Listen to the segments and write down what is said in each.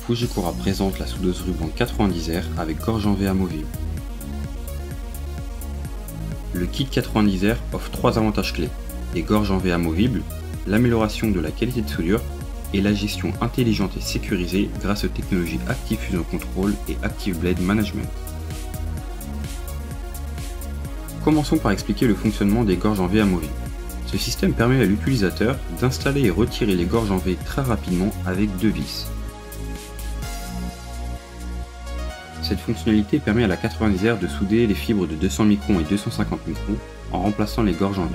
Fujikura présente la soudeuse ruban 90R avec gorge en V amovible. Le kit 90R offre 3 avantages clés: les gorges en V amovibles, l'amélioration de la qualité de soudure et la gestion intelligente et sécurisée grâce aux technologies Active Fusion Control et Active Blade Management. Commençons par expliquer le fonctionnement des gorges en V amovibles. Ce système permet à l'utilisateur d'installer et retirer les gorges en V très rapidement avec 2 vis. Cette fonctionnalité permet à la 90R de souder les fibres de 200 microns et 250 microns en remplaçant les gorges en V.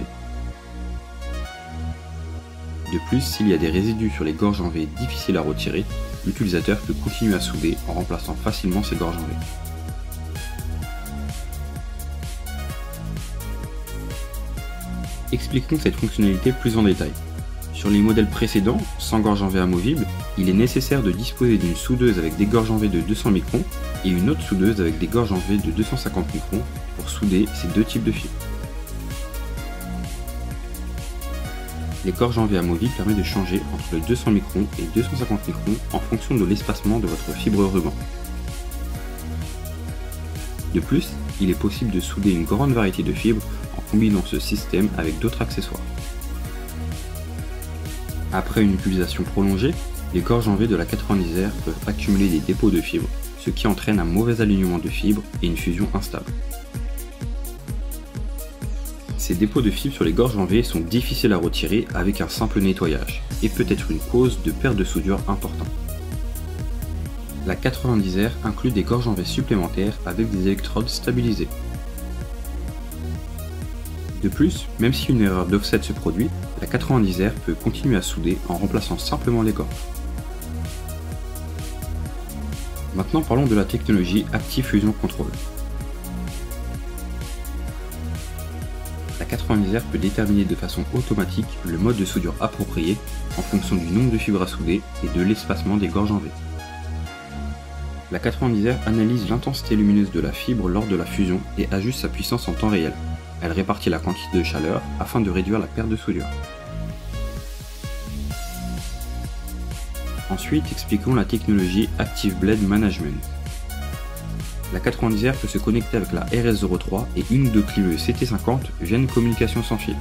De plus, s'il y a des résidus sur les gorges en V difficiles à retirer, l'utilisateur peut continuer à souder en remplaçant facilement ces gorges en V. Expliquons cette fonctionnalité plus en détail. Sur les modèles précédents, sans gorge en V amovible, il est nécessaire de disposer d'une soudeuse avec des gorges en V de 200 microns et une autre soudeuse avec des gorges en V de 250 microns pour souder ces deux types de fibres. Les gorges en V amovibles permettent de changer entre le 200 microns et 250 microns en fonction de l'espacement de votre fibre ruban. De plus, il est possible de souder une grande variété de fibres en combinant ce système avec d'autres accessoires. Après une utilisation prolongée, les gorges en V de la 90R peuvent accumuler des dépôts de fibres, ce qui entraîne un mauvais alignement de fibres et une fusion instable. Ces dépôts de fibres sur les gorges en V sont difficiles à retirer avec un simple nettoyage et peut être une cause de perte de soudure importante. La 90R inclut des gorges en V supplémentaires avec des électrodes stabilisées. De plus, même si une erreur d'offset se produit, la 90R peut continuer à souder en remplaçant simplement les gorges. Maintenant parlons de la technologie Active Fusion Control. La 90R peut déterminer de façon automatique le mode de soudure approprié en fonction du nombre de fibres à souder et de l'espacement des gorges en V. La 90R analyse l'intensité lumineuse de la fibre lors de la fusion et ajuste sa puissance en temps réel. Elle répartit la quantité de chaleur afin de réduire la perte de soudure. Ensuite, expliquons la technologie Active Blade Management. La 90R peut se connecter avec la RS03 et une ou deux clés CT50 via une communication sans fil.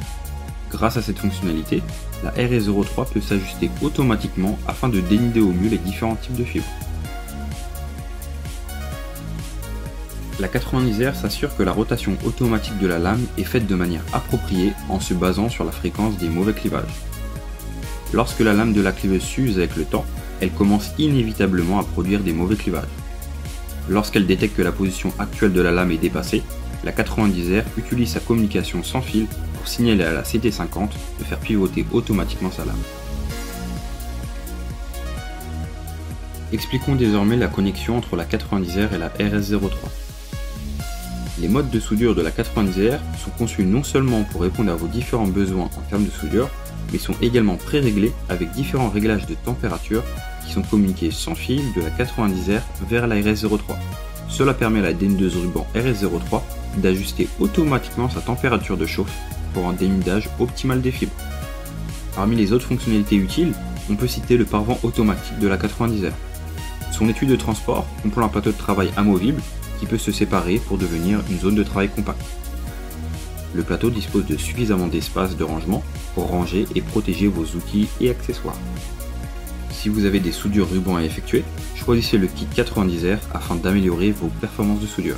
Grâce à cette fonctionnalité, la RS03 peut s'ajuster automatiquement afin de dénider au mieux les différents types de fibres. La 90R s'assure que la rotation automatique de la lame est faite de manière appropriée en se basant sur la fréquence des mauvais clivages. Lorsque la lame de la cliveuse s'use avec le temps, elle commence inévitablement à produire des mauvais clivages. Lorsqu'elle détecte que la position actuelle de la lame est dépassée, la 90R utilise sa communication sans fil pour signaler à la CT50 de faire pivoter automatiquement sa lame. Expliquons désormais la connexion entre la 90R et la RS03. Les modes de soudure de la 90R sont conçus non seulement pour répondre à vos différents besoins en termes de soudure, mais sont également pré-réglés avec différents réglages de température qui sont communiqués sans fil de la 90R vers la RS03. Cela permet à la dénideuse ruban RS03 d'ajuster automatiquement sa température de chauffe pour un dénidage optimal des fibres. Parmi les autres fonctionnalités utiles, on peut citer le pare-vent automatique de la 90R. Son étui de transport comprend un plateau de travail amovible qui peut se séparer pour devenir une zone de travail compacte. Le plateau dispose de suffisamment d'espace de rangement pour ranger et protéger vos outils et accessoires. Si vous avez des soudures ruban à effectuer, choisissez le kit 90R afin d'améliorer vos performances de soudure.